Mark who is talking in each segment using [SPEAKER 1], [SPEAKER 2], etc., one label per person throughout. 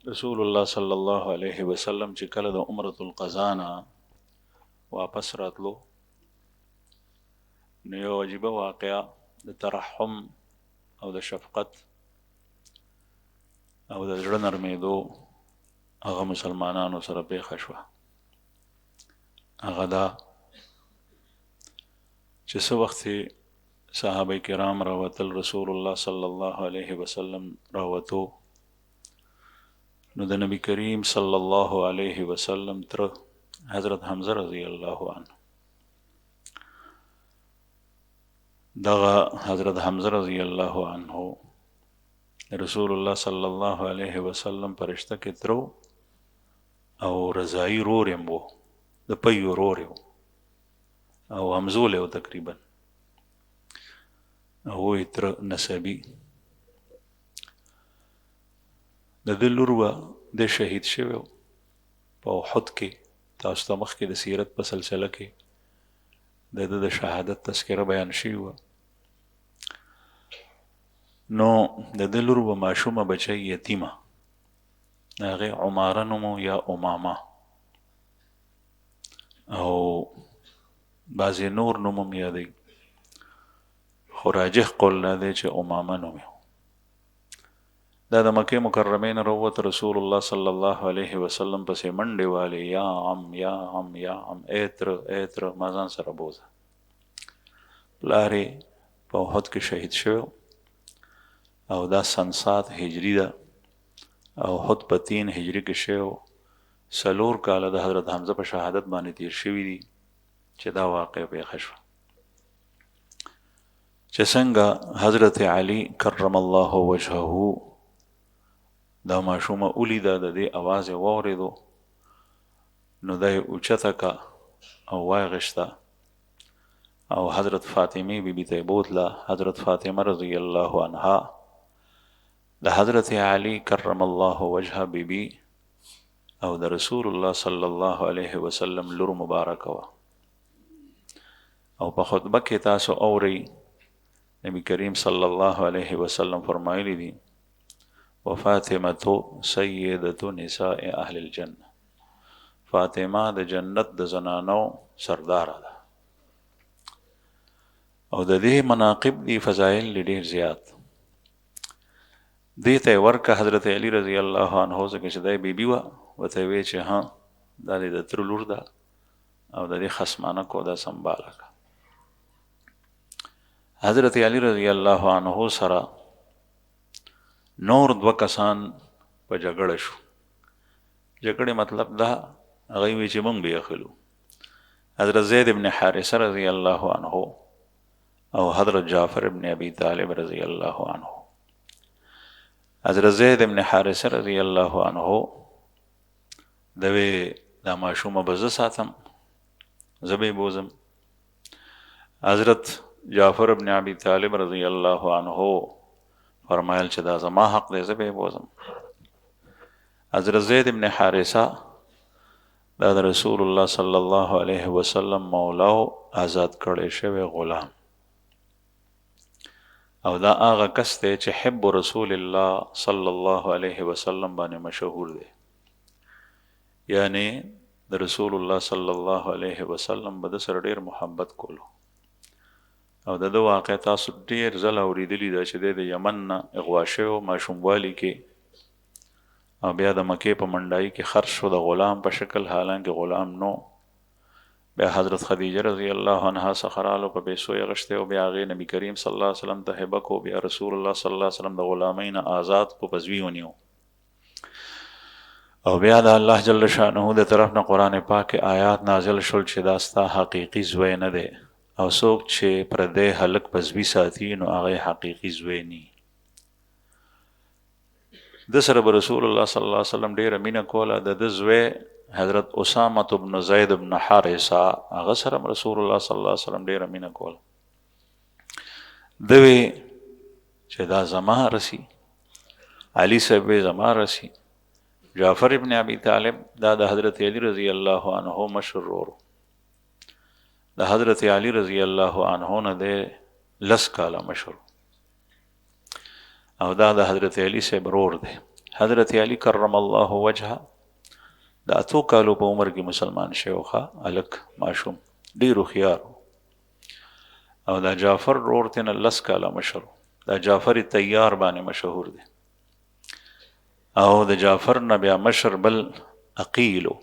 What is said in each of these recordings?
[SPEAKER 1] رسول الله صلی الله علیه وسلم چې کله د عمرة القضا نه واپس راتلو نو یو عجیبه واقعه د ترحم او د شفقت او د زړه نرمېدو هغه مسلمانانو سره پیښه شوه. هغه دا چې څه وخت صحابه کرام راوتل، رسول الله صلی الله علیه وسلم راوتو، نو د نبی کریم صلی الله علیه وسلم تر حضرت حمزه رضی الله عنه، دغه حضرت حمزه رضی الله عنه رسول الله صلی الله علیه وسلم پرشته کې ترو او رضایی رورم وو، د پیو رور او همزول و تقریبا، او تر نسبی د دې لور و د شهید شوی په احد کې. تاسو ته مخکې د سیرت په سلسله کې د شهادت تذکره بیان شوی و. نو د دې لور و ماشومه بچی یتیمه، هغې عماره نومو یا امامه، او بعضې نور نوم هم یادوي، خو راجح قول دا دی چې امامه نوم یې. دا د مکې مکرمې نه راووت، رسول الله صلی الله علیه وسلم پسې منډې والې، یا عم یا عم یا عم، ای تره ای تره، ما ځان سره بوځه. پلار یې په احد کې شهید شوی او دا سنسات هجري ده، او احد په 3 هجري کې شوی، 4 کاله د حضرت حمزه په شهادت باندې تیر شوي دي چې دا واقع پیښه شوه. چې څنګه حضرت علی کرم الله وجهه دا ماشومه ولیده، د دې اواز یې واورېدو، نو دا یې اوچته که او واغشته او حضرت فاطمه بی بی ته یې بوتله. حضرت فاطمه رضی الله عنها د حضرت علی کرم الله وجهه بی بی او د رسول الله صلی الله علیه وسلم لور مبارکه وه. او په خطبه کې تاسو اورئ نبی کریم صلی الله علیه وسلم فرمایلی دي وفاطمه سیدة نساء اهل الجنه، فاطمه د جنت د زنانو سرداره ده. او د دې مناقب دي، فضایل ډېر زیات. دې ته یې ورکه حضرت علی رضی الله عنه، ځکه چې دا یې بیبي وه، ورته یې ویې چې ها دا دې د تره لور ده او د دې خصمانه کو دا سنباله که. حضرت علی رضی الله عنه سره نور 2 کسان په جګړه شو. جګړې مطلب دا هغه وی چې موږ به اخلو. حضرت زید ابن حارثه رضی الله عنه او حضرت جعفر ابن ابي طالب رضی الله عنه. حضرت زید ابن حارثه رضی الله عنه دوی دا ماشومه به زه ساتم، زه به یې بوځم. حضرت جعفر ابن ابي طالب رضی الله عنه فرمایل چې دا زما حق دی، زه به یې بوځم. حضرت زید ابن حارثه دا د رسول الله صلی الله علیه وسلم مولا او آزاد کړی شوی غلام، او دا هغه کس دی چې حب رسول الله صلی الله علیه وسلم باندې مشهور دی. یعنی د رسول الله صلی الله علیه وسلم به د سره ډېر محبت کولو. او د ده واقع تاسو ډېر ځله اورېدلي ده چې دی د یمن نه اغوا شوی ماشوموالي کې، او بیا د مکې په منډایي کې خرڅ شو د غلام په شکل، حالانکه غلام نو. بیا حضرت خدیجه رضی الله عنها څخه رالو، په پیسو یې اغوښتی او بیا هغې نبي کریم صلی الله علیه وسلم ته هبه کو. بیا رسول الله صلی الله علیه وسلم د غلامۍ نه آزاد کو، په زوی ونیو. او بیا د الله جل شانه د طرف نه قرآن پاک آیات نازل شول چې دا ستا حقیقي زوی نه دی، او څوک چې پردی هلک په زوی ساتي نو هغه حقیقي زوی نی. د سره به رسول الله صلی الله علیه وسلم ډېره مینه کوله. د ده زوی حضرت اسامه بن زید بن حارثه، هغه سره رسول الله صلی الله علیه وسلم ډېره مینه کوله. ده وی چې دا زما رسی، علي صاحب وی زما رسی. جعفر ابن ابي طالب دا د حضرت علی رضی الله عنه مشر ورور، د حضرت علی رضی الله عنه نه دی 10 کاله مشر، او دا د حضرت علی صاحب ورور دی. حضرت علی کرم الله وجهه د اتو کالو په عمر کې مسلمان شوخه الک ماشوم ډیر خيار او دا جعفر ورته نه لس کاله مشر دا جعفر تیار باندې مشهور دی او د جعفر نه بیا مشر بل عقیلو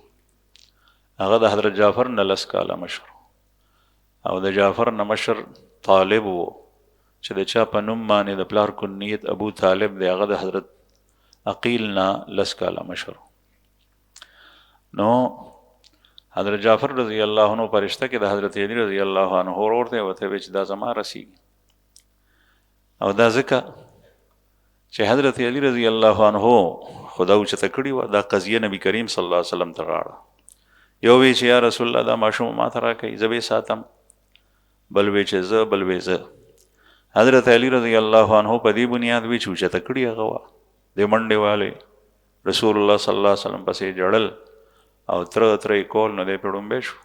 [SPEAKER 1] هغه د حضرت جعفر نه لس کاله مشر او د جعفر نه مشر طالب وو چې د چا په نوم باندې د پلار کنیت ابو طالب دی هغه د حضرت عقیل نه لس کاله مشر نو حضرت جعفر رضی الله عنه پرشته کې د حضرت علی رضی الله عنه ورته وته چې دا زما رسی او دا ځکه چې حضرت علی رضی الله عنه خدا او چې تکړی و دا قضیه نبی کریم صلی الله علیه وسلم ته راړه یو وی چې یا رسول الله دا ماشوم ما ته راکې زبې ساتم بل وی چې زه بل وی زه حضرت علی رضی الله عنه په دې بنیاد وی چې تکړی هغه و د منډه والے رسول الله صلی الله علیه وسلم پسې جړل او تر کول نه دی پړم به شو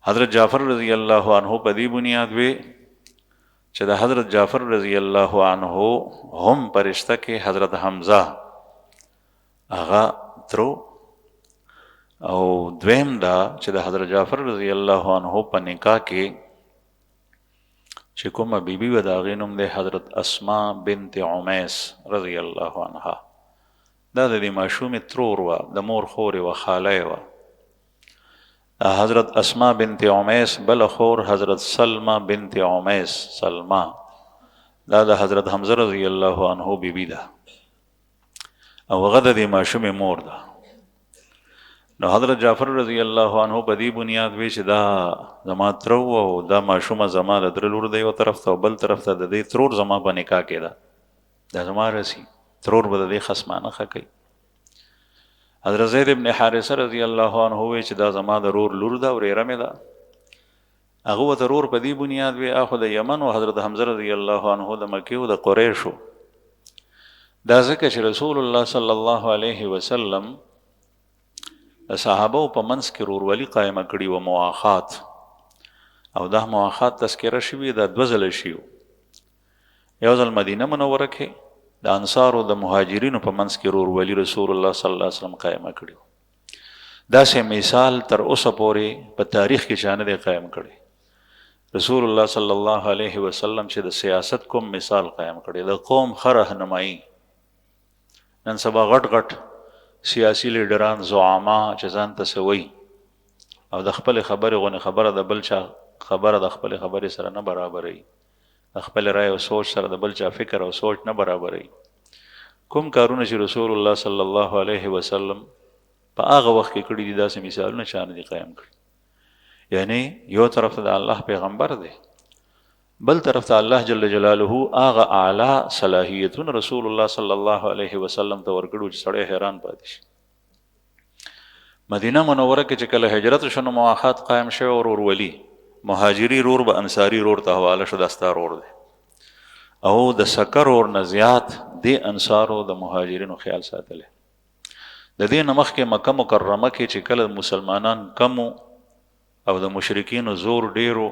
[SPEAKER 1] حضرت جعفر رضی الله عنه په دې بنیاد وی چې د حضرت جعفر رضی الله عنه هم پرشته کې حضرت حمزه هغه ترو او دویم دا چې د حضرت جعفر رضی الله عنه په نکاح کې چې کومه بیبي و دا غینوم د حضرت اسماء بنت عمیس رضی الله عنها دا د دې ماشومې ترور و د مور خورې و خاله و حضرت اسماء بنت عمیس بل خور حضرت سلمہ بنت عمیس سلمہ دا د حضرت حمزه رضی الله عنه بیبي ده او هغه د دې ماشومې مور ده نو حضرت جعفر رضی الله عنه په دې بنیاد وی چې دا زما ترو او دا ماشومه زما د درلور دی یو طرف ته بل طرف ته د دې ترور زما په نکاح کې ده دا زما رسی ترور به د دې خصمانه خکې حضرت زید ابن حارثه رضی الله عنه وی چې دا زما د رور لور ده او ریره مې ده هغه و ترور په دې بنیاد وی اخو د یمن او حضرت حمزه رضی الله عنه د مکه او د قریشو دا ځکه چې رسول الله صلی الله علیه وسلم صحابه په منځ کې رورولي قائمه کړي و مواخات او دا مواخات تذکره شوی دا دوزل شیو یو ځل مدینه منوره کې د انصار او د مهاجرینو په منځ کې رورولي رسول الله صلی الله علیه وسلم قائمه کړي دا سه مثال تر اوسه پورې په تاریخ کې شانه دی قائم کړي رسول الله صلی الله علیه وسلم چې د سیاست کوم مثال قائم کړي د قوم خره رهنمایي نن سبا غټ سیاسی لیډران زعما چې ځان ته سوي او د خپل خبره غو خبره د بل چا خبره د خپل خبره سره نه برابرې د خپل رائے او سوچ سره د بل چا فکر او سوچ نه برابرې کوم کارونه چې رسول الله صلی الله علیه وسلم په هغه وخت کې کړي دي داسې مثالونه شان دي قائم کړي یعنی یو طرف ته د الله پیغمبر دی بل طرف ته الله جل جلاله هغه اعلی صلاحیتون رسول الله صلی الله علیه وسلم ته ورکړو چې سړی حیران پاتې شي مدینه منوره کې چې کله هجرت شنو مواخات قائم شوه او ورولي مهاجری رور به انصاری رور ته حواله شو دستا رور دی او د سکر اور نزیات د انصارو د مهاجرینو خیال ساتل د دې نمخ کې مکه مکرمه کې چې کله مسلمانان کم او د مشرکین زور ډیرو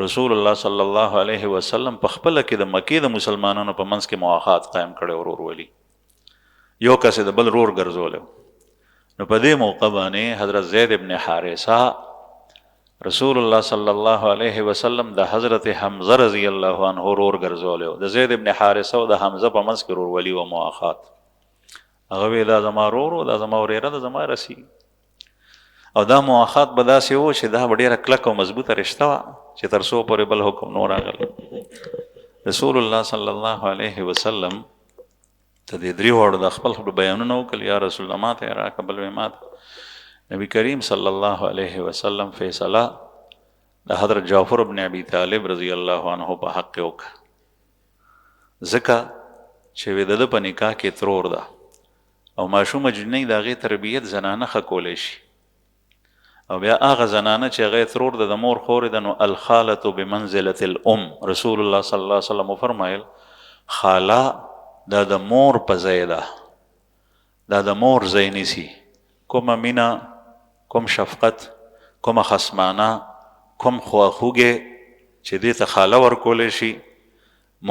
[SPEAKER 1] رسول الله صلی الله علیه وسلم په خپل کې د مکې د مسلمانانو په منځ کې مواخات قائم کړي او ورولي یو کس د بل رور ګرځول نو په دې موقع باندې حضرت زید ابن حارثه رسول الله صلی الله علیه وسلم د حضرت حمزه رضی الله عنه رور ګرځول د زید ابن حارثه او د حمزه په منځ کې ورولي او مواخات هغه دا زما رور او دا زما وريره د زما رسی او دا مواخات به داسې و چې دا ډېره کلک او مضبوطه رشته وه چې تر څو پورې بل حکم نور راغلی رسول الله صلی الله علیه وسلم ته د درې واړو د خپل بیانونه وکړل یا رسول الله ماته یې راکړه بل مې ماته نبی کریم صلی الله علیه وسلم فیصله د حضرت جعفر ابن ابي طالب رضی الله عنه په حق کې وکړه ځکه چې د ده په نکاح کې ترور ده او ماشومه جنۍ د هغې تربیت زنانه ښه کولی شي او بیا هغه زنانه چې هغه ترور د مور خورې ده نو الخاله بمنزله الام رسول الله صلی الله علیه وسلم فرمایل خاله دا د مور په ځای ده دا د مور ځای نیسي کومه مینه کوم شفقت کومه خصمانه کوم خواخوږې چې دې ته خاله ورکولی شي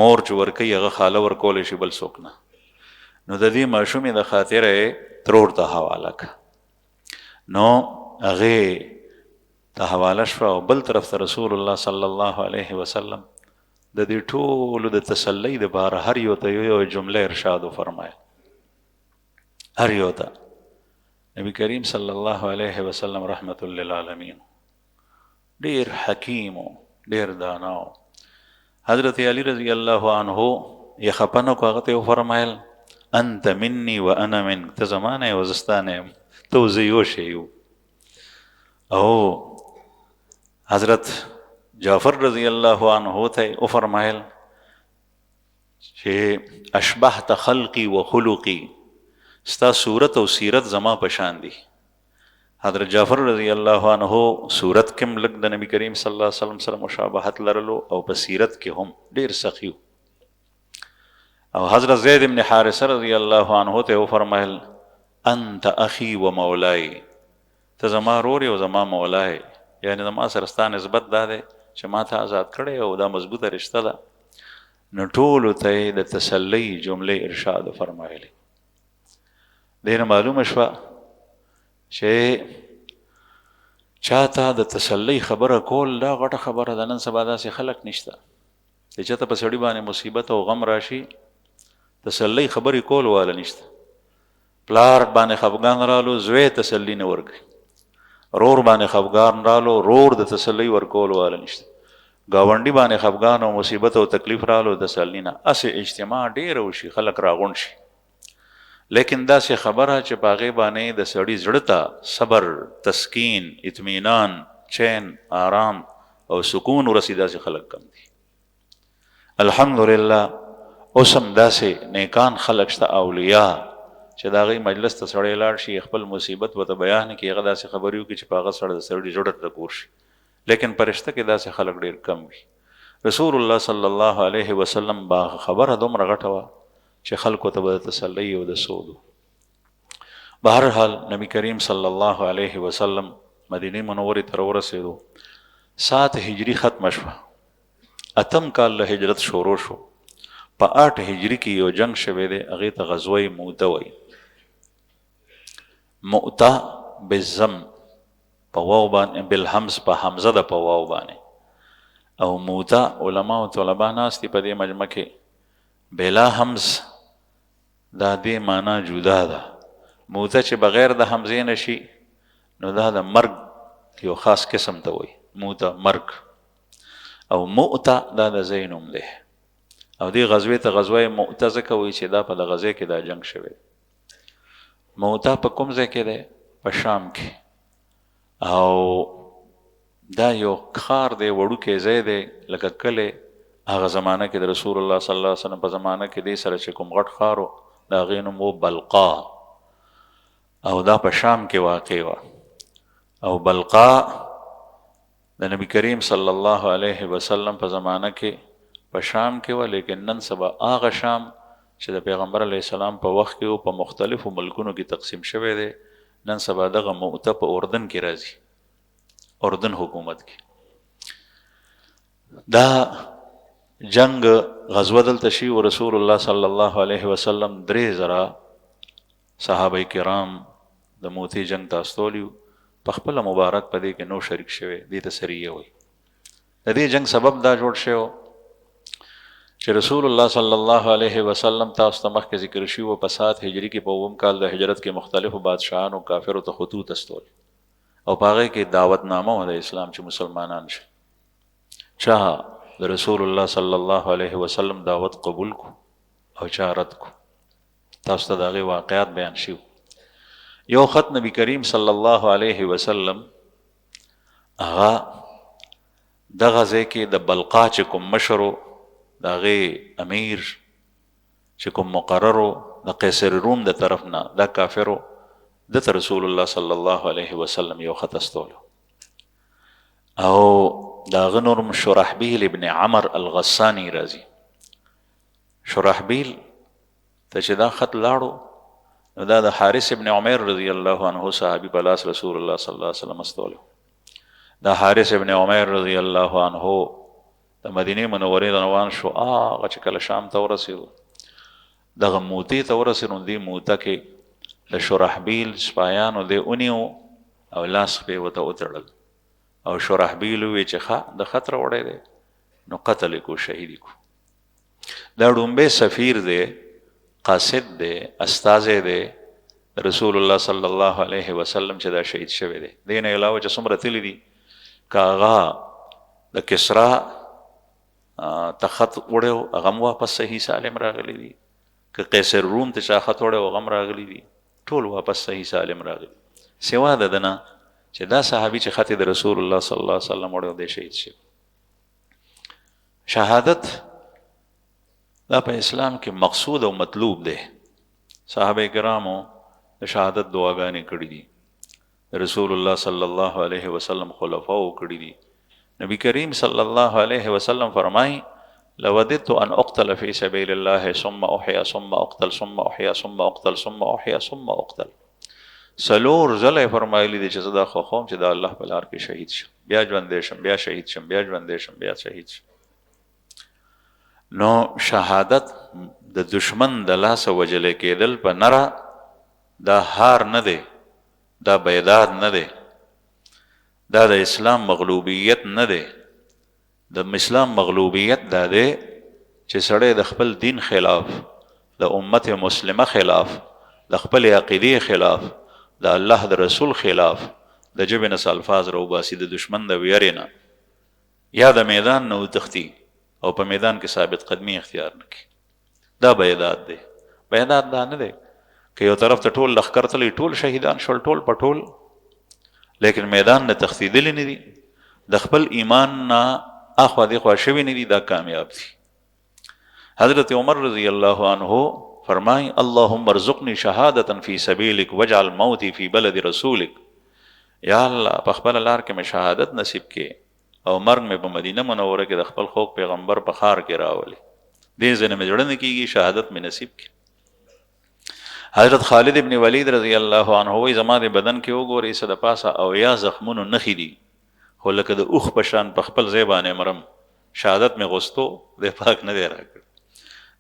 [SPEAKER 1] مور چې ورکوي هغه خاله ورکولی شي بل څوک نه نو د دې ماشومې د خاطره ترور ته حواله کړه. نو هغې ته حواله شوه او بل طرف ته رسول الله صلی الله علیه وسلم د دې ټولو د تسلی دپاره هر یو ته یو جمله ارشاد وفرمایل. هر یو ته نبی کریم صلی الله علیه وسلم رحمت للعالمین ډیر حکیم و ډیر دانا و. حضرت علی رضی الله عنه یې خفه نه کړو، هغه ته یې وفرمایل انت مني و انا منک، ته زما نه یې او زه ستا نه یم، ته او زه یو شی یو. او حضرت جعفر رضی الله عنه ته یې وفرمایل چې اشبهت خلقی و خلقی، ستا صورت او سیرت زما پشان دی. حضرت جعفر رضی الله عنه صورت کې لږ د نبی کریم صلی الله علیه وسلم سره مشابهت لرلو او په سیرت کې هم ډیر سخی. او حضرت زید بن حارثه رضی الله عنه ته وفرمایل انت اخی و مولای، ته زما رور او زما مولای، یعنی زما سره ستا نسبت دا دی چې ما ته آزاد کړی او دا مضبوطه رشته ده. نو ټولو ته د تسلی جملې ارشاد فرمایلی. دینه معلومه شوه چې چاته د تسلی خبره کول دا غټه خبره ده. نن سبا داسې خلک نشته چې چاته په سړي باندې مصیبت او غم راشي تسلی خبرې کول واله نشته. پلار باندې خفګان رالو زوی تسلی نه ورکوي، رور باندې خفګان رالو رور د تسلی ورکول واله نشته، ګاونډي باندې خفګان او مصیبت او تکلیف رالو تسلی نه. اسې اجتماع ډېره وشي، خلک راغونډ شي، لیکن داسې خبره چې په هغې باندې د سړي زړه ته صبر، تسکین، اطمینان، چین، آرام او سکون ورسي، داسې خلک کم دي. الحمدلله اوس هم داسې نیکان خلک شته، اولیاء، چې د هغې مجلس ته سړی لاړ شي خپل مصیبت ورته بیان کړي، هغه داسې خبرې وکړي چې په هغه سره د سړي زړه ټکور شي. لیکن په رشته کې داسې خلک ډېر کم وي. رسول الله صلی الله علیه وسلم با خبره دومره غټه وه چې خلکو ته به د تسلی او د سودو. بهرحال نبی کریم صلی الله علیه وسلم مدینه منورې ته ورسېدو. 7 هجري ختمه شوه، 8 کال له هجرت شروع شو. په 8 هجري کې یو جنگ شوی دی، هغې ته غزوه موته وایي. مؤته بالضم په واو باندې، بالحمز په حمزه ده په واو باندې. او موته علما او طلبا ناست دي په دې مجمع کې، بلا حمز دا دې معنا جدا ده. موته چې بغیر د حمزې نه شي نو دا د مرګ یو خاص قسم ته وایي، موته مرګ. او مؤته دا د ځای نوم دی. او دې غزوې ته غزوه مؤته ځکه وایي چې دا په د غزې کې دا جنګ شوی. موته په کوم ځای کې دی؟ په شام کې. او دا یو ښار دی، وړوکی ځای دی لکه کلی. هغه زمانه کې د رسول الله صلی الله علیه وسلم په زمانه کې دې سره چې کوم غټ ښار و د هغې نوم و بلقا، او دا په شام کې واقع وه. او بلقا د نبی کریم صلی الله علیه وسلم په زمانه کې په شام کې وه، لیکن نن سبا هغه شام چې د پیغمبر علیه السلام په وخت کې په مختلفو ملکونو کې تقسیم شوی دی، نن سبا دغه مؤته په اردن کې راځي، اردن حکومت کې. دا جنگ غزوه دلته شي و رسول الله صلی الله علیه وسلم 3000 صحابه کرام د موتی جنگ ته استولیو. په خپله مبارک په دې کې نو شریک شوی، دې ته سریه وایي. د دې جنگ سبب دا جوړ شوی چې رسول الله صلی الله علیه وسلم تاسو ته مخکې ذکر شوي و په 7 هجري کې په 9 کال د هجرت کې مختلفو بادشاهانو کافرو ته خطوط استول، او په هغې کې دعوتنامه وه د اسلام چې مسلمانان شي. چا د رسول الله صلی الله علیه وسلم دعوت قبول کو او چا رد کو. تاسو ته د هغې واقعات بیان شوي. یو خط نبی کریم صلی الله علیه وسلم هغه دغه ځای کې د بلقا چې کوم مشر و، د هغې امیر چې کوم مقرر و د قیصر روم د طرف نه، دا کافر و، دته رسول الله صلی الله علیه وسلم یو خط استولو. او د هغه نوم شرحبیل ابن عمر الغسانی راځي. شرحبیل ته چې دا خط لاړو نو دا د حارث ابن عمر رضی الله عنه صحابي په لاس رسول الله صلی الله علیه وسلم استولو. دا حارث ابن عمر رضی الله عنه د مدینې منورې روان شو. هغه چې کله شام ته ورسېدو دغه موتې ته ورسېد نو دې موته کې د شرحبیل سپایانو دی ونیو او لاس پې ورته وتړل او شرحبیل وویل چې ښه د خطر وړی دی نو قتل یې کو شهید یې کو دا ډومبی سفیر دی قاصد دی استازی دی رسول الله صلی الله علیه وسلم چې دا شهید شوی دی دې نه علاوه چې څومره تللی دي که هغه د کسرا ته خط وړی هغه هم واپس صحیح سالم راغلی دي که قیصر روم ته چا خط وړی هغه هم راغلی دي ټول واپس صحیح سالم راغلی سوا د ده نه چې دا صحابي چې خط د رسول الله صلی الله علیه وسلم وړی دی شهید شوی شهادت دا په اسلام کې مقصود او مطلوب دی صحابه کرامو د شهادت دعاګانې کړي دي رسول الله صلی الله علیه وسلم خلفاو کړي دي نبی کریم صلی الله علیه وسلم فرمایي لوددت ان اقتل فی سبیل الله ثم احیا ثم اقتل ثم احیا ثم اقتل ثم احیا ثم اقتل سلور ځله فرمایلی دي چې زه دا خوښوم چې د الله په لار کې شهید شم بیا ژوندی شم بیا شهید شم بیا ژوندی شم بیا شهید شم نو شهادت د دشمن د لاسه وجلی کېدل په نره دا هار نه دی دا بیداد نه دی دا د اسلام مغلوبیت نه دی د اسلام مغلوبیت دا دی چې سړی د خپل دین خلاف د امت مسلمه خلاف د خپل عقیدې خلاف د الله د رسول خلاف د ژبې نه الفاظ راوباسي د دشمن د ویرې نه یا د میدان نه وتښتي او په میدان کې ثابت قدمي اختیار نه کړي دا بیداد دی بیداد دا نه دی که یو طرف ته ټول لښکر تللی ټول شهیدان شول ټول په ټول لیکن میدان نه تښتېدلي نه دي د خپل ایمان نه اخوا دېخوا شوي نه دي دا کامیاب دي حضرت عمر رضی الله عنه فرمای اللهم ارزقني شهادة فی سبیلک واجعل موتی فی بلد رسولک یا الله په خپل لار کې مې شهادت نصیب کې او مرګ مې په مدینه منوره کې د خپل خوږ پیغمبر په ښار کې راولي دې ځای نه مې زړه نه کېږي شهادت مې نصیب کې حضرت خالد ابن ولید رضی الله عنه وایي زما د بدن کې وګورئ څه د پاسه او یا زخمونو نښې دي خو لکه د اوښ په شان په خپل ځای باندې مرم شهادت مې غوښتو دی پاک نه دی راکړ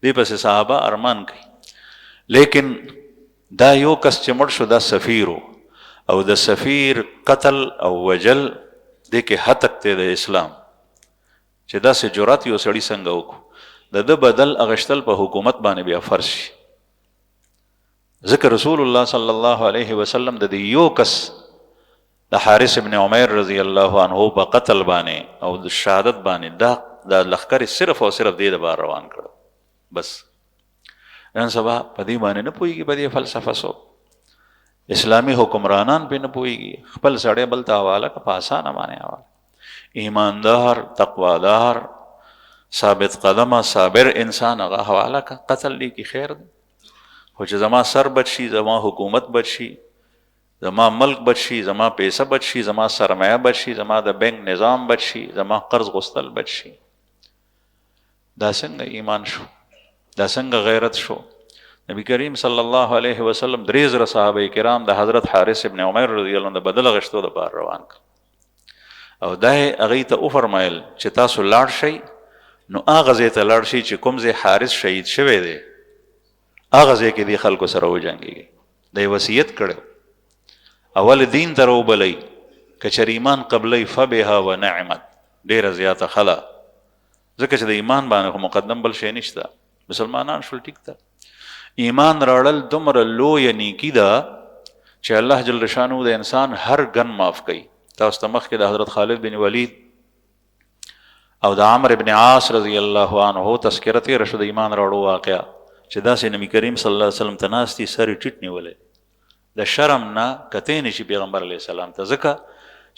[SPEAKER 1] دې پسې صحابه ارمان کوي لیکن دا یو کس چې مړ شو دا سفیر او د سفیر قتل او وجل دې کې هتک دی د اسلام چې داسې جرأت یو سړي څنګه وکړو د ده بدل اغشتل په حکومت باندې بیا فرض شي ځکه رسول الله صلی الله علیه وسلم د دې یو کس د حارث ابن عمیر رضی الله عنه په قتل باندې او د شهادت باندې دا لښکر صرف او صرف دې د بار روان کړو بس نن سبا په دې باندې نه پوهېږي په دې فلسفه څوک اسلامي حکمرانان پې نه پوهېږي خپل سړی بل ته حواله که په اسانه باندې حواله ایماندار تقوادار ثابت قدمه صابر انسان هغه حواله که قتل دی کې خیر دی خو چې زما سر بچ شي زما حکومت بچ شي زما ملک بچ شي زما پیسه بچ شي زما سرمایه بچ شي زما د بینک نظام بچ شي زما قرض غوښتل بچ شي دا څنګه ایمان شو دا څنګه غیرت شو نبی کریم صلی الله علیه وسلم 3,000 صحابه کرام د حضرت حارث ابن عمر رضی الله عنه د بدل غشتو د بار روان کړ او دا هغوی ته وفرمایل چې تاسو لاړ شئ نو هغه ځای ته لاړ شئ چې کوم ځای حارث شهید شوی دی هغه ځای کې دې خلکو سره وجنګېږي دی وصیت کړی اول دین ته راوبلئ که چېرې ایمان قبلئ فبها ونعمت ډېره زیاته ښه ده ځکه چې د ایمان باندې خو مقدم بل شی نشته مسلمانان شول ټیک ده ایمان راړل دومره لویه نیکي ده چې الله جل شانو د انسان هر ګن معاف کوي تاسو ته مخکې د حضرت خالد بن ولید او د عمرو بن عاص رضی الله عنه تذکره تېره شو د ایمان راوړو واقعه چې داسې نبي کریم صلی الله علیه وسلم ته ناست دي سر یې ټیټ نیولی د شرم نه کتی نشي پیغمبر علیه السلام ته ځکه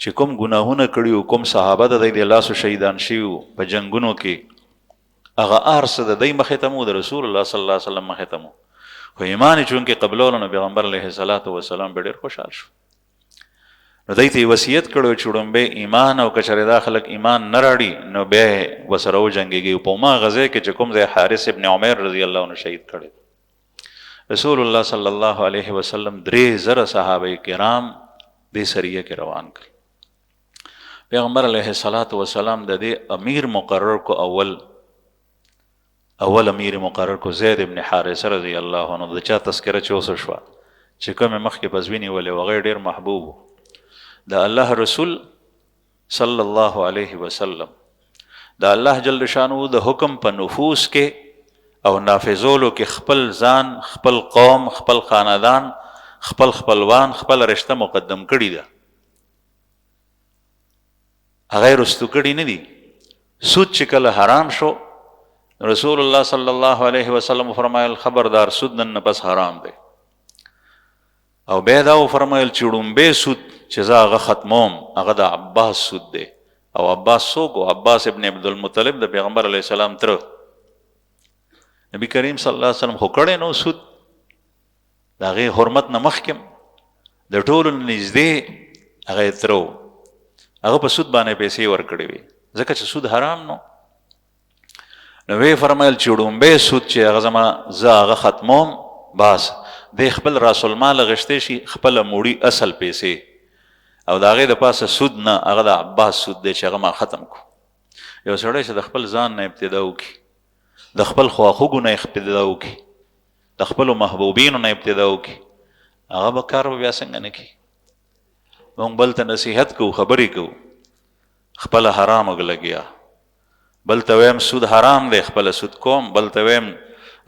[SPEAKER 1] چې کوم ګناهونه کړي کوم صحابه د دوی د لاسو شهیدان شوي په جنګونو کې هغه هر څه د دوی مخې ته مو د رسول الله صلی الله علیه وسلم مخې ته مو خو ایمان یې چونکې قبلولو نو پیغمبر علیه السلام به ډېر خوشحال شو نو دوی ته یې وصیت کړی چې وړومبی ایمان او که چېرې دا خلک ایمان نه راړي نو بیا یې ورسره وجنګېږي په هماغه ځای کې چې کوم ځای حارث ابن عمیر رضی الله عنه شهید کړی رسول الله صلی الله علیه وسلم 3,000 صحابه کرام دې سریه کې روان کړل پیغمبر علیه السلام د دې امیر مقرر کو اول اول امیر مقرر کو زید ابن حارثه رضی الله عنه. د چا تذکره چې اوس شوه چې کوم مخکې پزوینی ولې وغیر ډیر محبوب د الله رسول صلی الله علیه وسلم. د الله جل شانو د حکم په نفوس کې او نافذولو کې خپل ځان، خپل قوم، خپل خاندان، خپل خپلوان، خپل رشته مقدم کړي ده، هغه رستو کړي نه دي. سود چې کله حرام شو رسول الله صلی الله علیه وسلم فرمایل خبردار سود نن پس حرام دی. او بیا دا فرمایل چې ډومبه سود چې زه هغه ختموم هغه د عباس سود دی. او عباس څوک و؟ عباس ابن عبدالمطلب د پیغمبر علیه السلام تر. نبی کریم صلی الله علیه وسلم خو کړی نو سود، د هغې حرمت نه مخکې د ټولو نږدې هغه یې تر و، هغه په سود باندې پیسې ورکړې وې ځکه چې سود حرام نو. نو وی فرمایل چې ډومبه سود چې هغه زما زه هغه ختموم، بس د خپل راس المال غشتې شي، خپل موړي اصل پیسې، او د هغې د پاسه سود نه، هغه د عباس سود دی چې هغه ما ختم کو. یو سړی چې د خپل ځان نه ابتدا وکړي، د خپل خواخوږو نه ابتدا وکړي، د خپلو محبوبینو نه ابتدا وکړي، هغه به کار بیا څنګه نه کړي. موږ بل ته نصیحت کوو، خبرې کوو، خپله حرامو لګیا، بل ته ویم سود حرام دی خپله سود کوم، بل ته ویم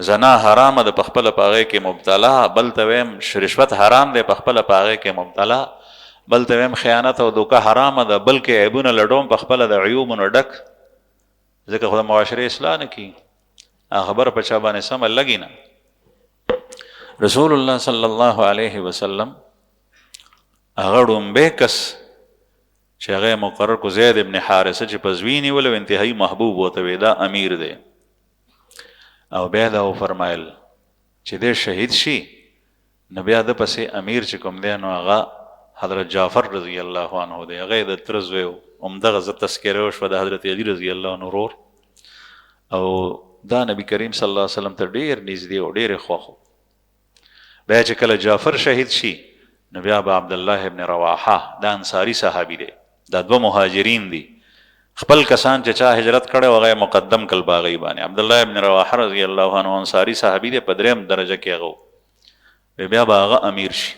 [SPEAKER 1] زنا حرامه ده په خپله په هغې کې مبتلا، بل ته ویم رشوت حرام دی په خپله په هغې کې مبتلا، بل ته ویم خیانت او دوکه حرامه ده، بلکې عیبونه لټوم په خپله د عیوبونو ډک، ځکه خو د معاشرې اصلاح نه کي، هغه خبره په چا باندې سمه لګي نه. رسول الله صلی الله علیه وسلم هغه ډومبی کس چې هغه مقرر کو زید ابن حارثه چې په زوی نیولی و، انتهایی محبوب ورته وی دا امیر دی. او بیا دا وفرمایل چې دی شهید شي نو بیا د پسې امیر چې کوم دی نو هغه حضرت جعفر رضی الله عنه دی، هغه د تره زوی و. همدغه زه تذکره وشوه د حضرت علی رضی الله عنه ورور، او دا نبی کریم صلی الله علیه وسلم ته ډیر نږدې او ډیر خوښ و. بیا چې کله جعفر شهید شي نو بیا به عبدالله ابن رواحه دا انصاری صحابي دی، دا دوه مهاجرین دي، خپل کسان چې چا هجرت کړی و هغه مقدم کړل په هغې باندې. عبدالله ابن رواحه رضی الله عنه انصاری صحابي دی، په دریم درجه کې هغه و، بیا به هغه امیر شي.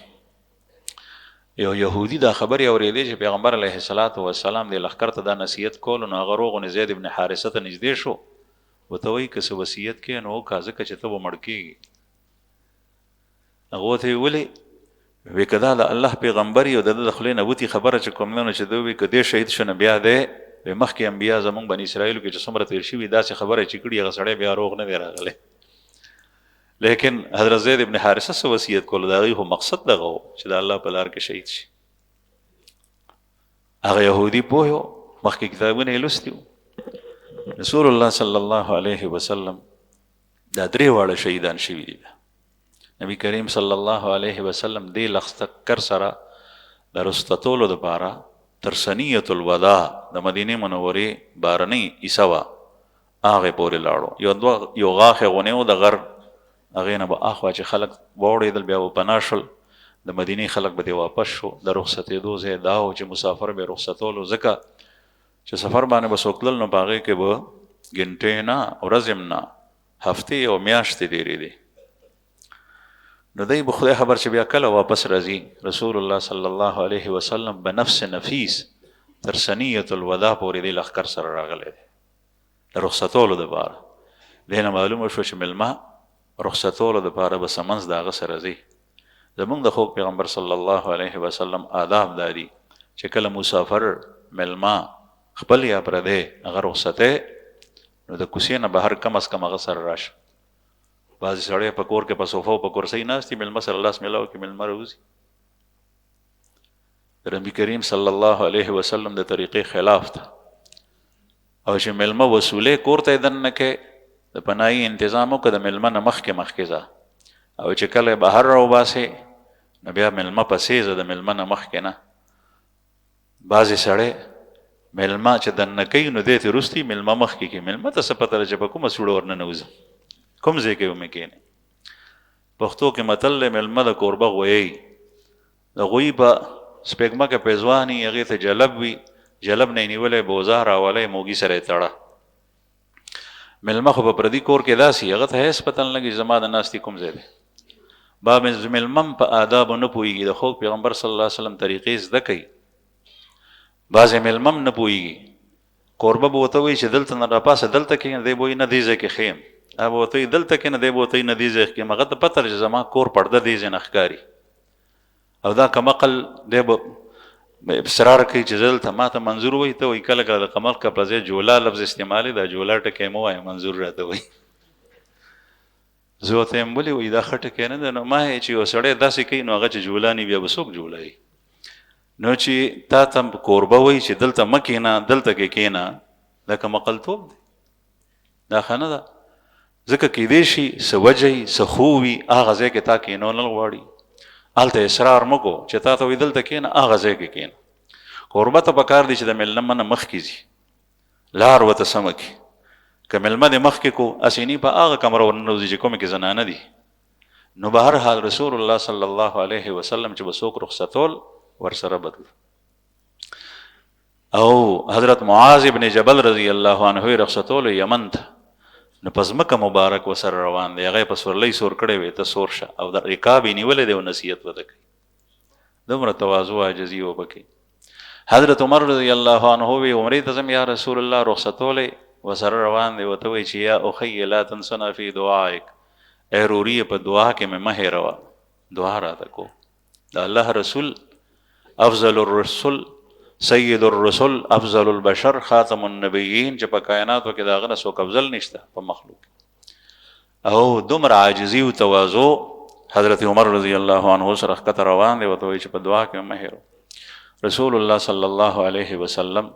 [SPEAKER 1] یو یهودي دا خبرې اورېدې چې پیغمبر علیه الصلاة والسلام دی لښکر ته دا نصیحت کولو، نو هغه روغ زید ابن حارثه ته نږدې شو، ورته وایي که څه وصیت کې نو وکړه ځکه چې ته به مړ کېږي. هغه ورته ویې ولې؟ وی که دا د الله پیغمبر یو د ده د خولې نه وتي خبره چې کوم نه، چې ده وی که دی شهید شو نو بیا دی وی مخکې انبیا زمونږ بني اسرائیلو کې چې څومره تیر شوي داسې خبره چې کړي هغه سړی بیا روغ نه دی راغلی. لیکن حضرت زید ابن حارثه څه وصیت کولو، د هغې خو مقصد دغه و چې د الله په لار کې شهید شي. هغه یهودي پوه و، مخکې کتابونه یې لوستي وو. رسول الله صلی الله علیه وسلم دا درې واړه شهیدان شوي دي. نبی کریم صلی الله علیه وسلم دې لښکر سره د رستتولو دپاره تر ثنیة الوداع د مدینې منورې بارنۍ عیسه وه هغې پورې لاړو. یو غاښ یې غونې و د غر، هغې نه به اخوا چې خلک واوړېدل بیا به پناه شول، د مدینې خلک به دې واپس شو. د رخصتېدو ځای دا و چې مسافر به رخصتولو، ځکه چې سفر باندې به څوک تلل نو په هغې کې به ګنټې نه ورځې نه هفتې او میاشتې تېرېدې. نو دی به خدای خبر چې بیا کله واپس راځي. رسول الله صلی الله علیه وسلم به نفس نفیس تر ثنیة الوداع پورې دی لښکر سره راغلی دی د رخصتولو دپاره. دې نه معلومه شوه چې مېلمه رخصتولو دپاره به سمنځ د هغه سره ځي. زمونږ د خوږ پیغمبر صلی الله علیه وسلم آداب دا دي چې کله مسافر مېلمه خپل یا پردی هغه رخصتی نو د کوڅې نه بهر کم از کم هغه سره راشه. بعضې سړی په کور کې په صوفه او په کرسۍ ناست دي، مېلمه سره لاس میلاو کې مېلمه راوځي. د نبي کریم صلی الله علیه وسلم د طریقې خلاف ده. او چې مېلمه وصولې کور ته یې دننه کې د پناهي انتظام وکړه، د مېلمه نه مخکې ځه، او چې کله یې بهر راوباسې نو بیا مېلمه پسې ځه، د مېلمه نه مخکې نه. بعضې سړی مېلمه چې دننه کوي نو دی ترې وروستي مېلمه مخکې کوي. مېلمه ته څه پته ده چې په کومه سوړه ورننوځم، کوم ځای کې ومې کښېنې. پښتو کې متل دی مېلمه د کوربه غویی، د غویي په سپېږمه کې پیزواني، هغې ته جلب وي، جلب نه یې نیولی بوزه راولی موږي سره یې تړه. مېلمه خو په پردي کور کې داسي هغه ته هیڅ پته نه لګي زما د ناستې کوم ځای دی. باب مېلمه په آدابو نه پوهېږي، د خوږ پیغمبر صلی الله علیه وسلم طریقې زده کوي. بعضې مېلمه هم نه پوهېږي، کوربه به ورته وایي چې دلته نه راپاسه دلته کښېنه، دی به وایي نه دې ځای کې ښه یم. هغه به ورته وایي دلته کښېنه، دی به ورته وایي نه دې ځای کې یم. هغه ته پته ده چې زما کور پرده دې ځای نه ښکاري. او دا کمقل دی به اصرار کوي چې دلته ما ته منظور وایي. ته وایي کله کله د کمقل په ځای جولا لفظ استعمالوي، دا جولا ټکی مه وایه، منظور راته وایي. زه ورته یم ولې وایي دا ښه ټکی نه ده. نو ما چې یو سړی داسې کوي نو هغه چې جولا نه وي بیا به څوک جولایي. نو چې تا ته کوربه وایي چې دلته مه کښېنه دلته کې کښېنه، دا کمقلتوب دی، دا ښه نه ده. ځکه کیدای شي څه وجه وي څه خو وي هغه ځای کې تا کښېنول نه غواړي، هلته اصرار مه کو چې تا ته وایي دلته کښېنه هغه ځای کې کښېنه. کوربه ته پکار دی چې د مېلمه نه مخکې ځي، لار ورته سمه کړي. که مېلمه دې مخکې کو اسیني په هغه کمره ورننوځي چې کومې کې زنانه دي. نو به هر حال رسول الله صلی الله علیه وسلم چې به څوک رخصتول ورسره بدل. او حضرت معاذ ابن جبل رضی الله عنه رخصتول یمن ته، نو په ځمکه مبارک ورسره روان دی، هغه یې په سورلۍ سور کړی وی ته سور شه، او د رکاب یې نیولی دی او نصیحت ورته کوي. دومره تواضع عاجزي وبکي. حضرت عمر رضی الله عنه وی عمرې ته ځم یا رسول الله رخصتولی ورسره روان دی، ورته وایي چې یا اخی لا تنسنا فی دعائک، ای روریه په دعا کې مې مه هېروه، دعا راته کو. د الله رسول افضل الرسل سید الرسل افضل البشر خاتم النبیین چې په کائناتو کې د هغه نه څوک افضل نشته په مخلوق. او دومره عاجزي او تواضع حضرت عمر رضی الله عنه سره ښکته روان دی، ورته وایي چې په دعا کې مه هېروه. رسول الله صلی الله علیه وسلم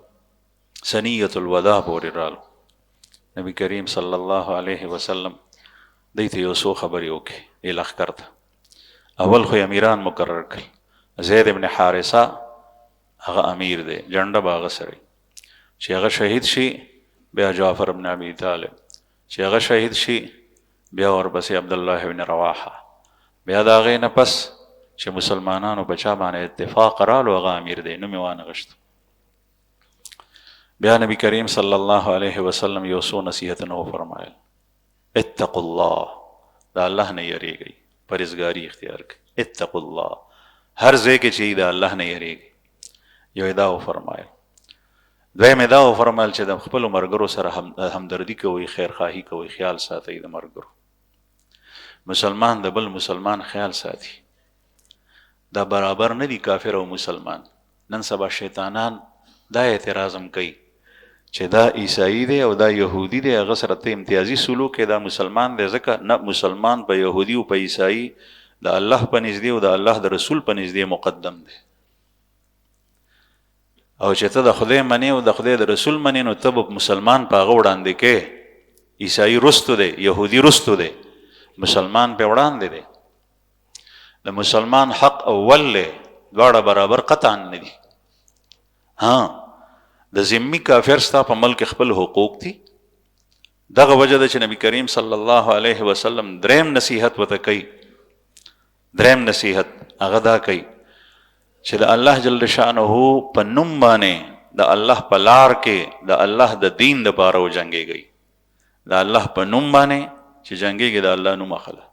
[SPEAKER 1] ثنیة الوداع پورې رالو. نبی کریم صلی الله علیه وسلم دی ته یو څو خبرې وکړې دې لښکر ته. اول خو امیران مقرر کړل. زید ابن حارثه هغه امیر دی، جنډه به هغه سره چې هغه شهید شي، بیا جعفر ابن ابي طالب چې هغه شهید شي، بیا ورپسې عبدالله ابن رواحه، بیا د هغې نه پس چې مسلمانانو په چا باندې اتفاق رالو هغه امیر دی، نوم یې وانغښت. بیا نبی کریم صلی الله علیه وسلم یو څو نصیحتونه وفرمایل. اتقوا الله، د الله نه یریږئ، پرهیزګاري اختیار کړئ. اتقوا الله، هر ځای کې چې د الله نه یریږئ. یو یې دا وفرمایل. دویم یې دا وفرمایل چې د خپلو ملګرو سره همدردي کوئ، خیرخواهي کوئ، خیال ساتئ د ملګرو. مسلمان د بل مسلمان خیال ساتي. دا برابر نه دي کافر او مسلمان. نن سبا شیطانان دا اعتراض هم کوي چې دا عیسائی دی او دا یهودي دی، هغه سره ته امتیازي سلوک کې دا مسلمان دی. ځکه نه مسلمان په یهودي او په عیسائی د الله په نږدې او د الله د رسول په نږدې مقدم دی. او چې ته د خدای منې او د خدای د رسول منې نو ته به مسلمان په هغه وړاندې کې. عیسائی رستو دی، یهودي رستو دی، مسلمان په وړاندې دی. د مسلمان حق اول دی، دواړه برابر قطعا نه دي. ها د ذمي کافر ستا په ملک خپل حقوق دي. دغه وجه ده چې نبی کریم صلی الله علیه وسلم دریم نصیحت ورته کوي. دریم نصیحت هغه دا کوي چې د الله جل شانه په نوم باندې د الله په لار کې د الله د دین دپاره وجنګېږئ. د الله په نوم باندې چې جنګېږي د الله نوم اخله،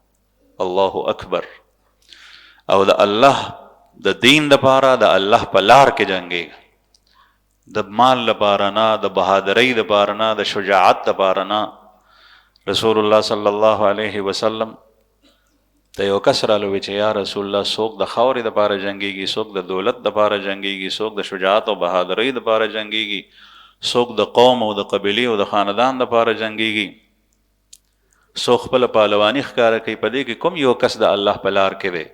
[SPEAKER 1] الله اکبر. او د الله د دین دپاره د الله په لار کې جنګېږي، د مال لپاره نه، د بهادرۍ دپاره نه، د شجاعت دپاره نه. رسول الله صلی الله علیه وسلم ته یو کس راغلی چې یا رسول الله څوک د خاورې دپاره جنګېږي، څوک د دولت دپاره جنګېږي، څوک د شجاعت او بهادرۍ دپاره جنګېږي، څوک د قوم او د قبیلې او د خاندان دپاره جنګېږي، څوک خپله پهلواني ښکاره کوي. په دې کې کوم یو کس د الله په لار کې دی؟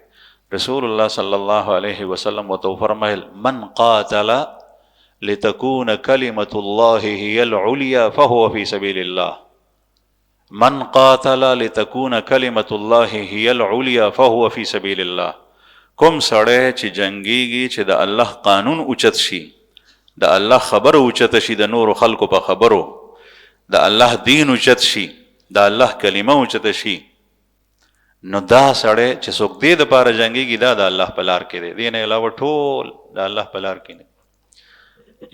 [SPEAKER 1] رسول الله صلی الله علیه وسلم ورته وفرمایل من قاتل لتكون كلمة الله هي العليا فهو في سبيل الله. من قاتل لتكون كلمة الله هي العليا فهو في سبيل الله. کوم سړی چې جنګیږي چې د الله قانون اوچت شي، د الله خبر اوچت شي، د نورو خلکو په خبرو د الله دین اوچت شي، د الله کلمه اوچت شي، نو دا سړی چې څوک دې دپاره جنګیږي دا د الله په لار کې دی. دې نه علاوه ټول د الله په لار کې نه.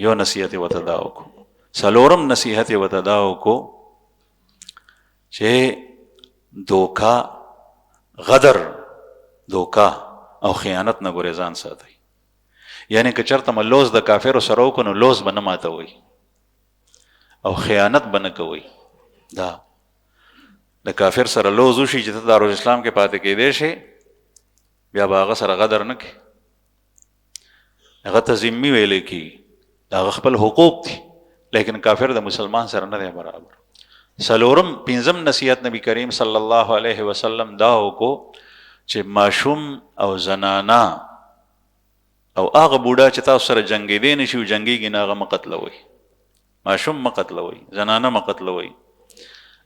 [SPEAKER 1] یو نصیحت ورته دا وکړو. څلورم نصیحت ورته دا وکړو چې دوکا غدر دوکا او خیانت نه ګورې ځان ساتئ. یعنی که چېرته مو لوز د کافرو سره وکړو نو لوز به نه ماتوئ او خیانت به نه کوئ. دا د کافر سره لوز وشي چې ته دارالاسلام کې پاتې کېدی شي بیا به هغه سره غدر نه کوي. هغه ته ذمي ویلی کېږي، د هغه خپل حقوق دي، لیکن کافر د مسلمان سره نه دی برابر. پنځم نصیحت نبی کریم صلی الله علیه وسلم دا وکړو چې ماشوم او زنانا او هغه بوډا چې تاسو سره جنګېدی نه شي او جنګېږي نه هغه مه قتلوئ. ماشوم مه قتلوئ، زنانه مه قتلوئ،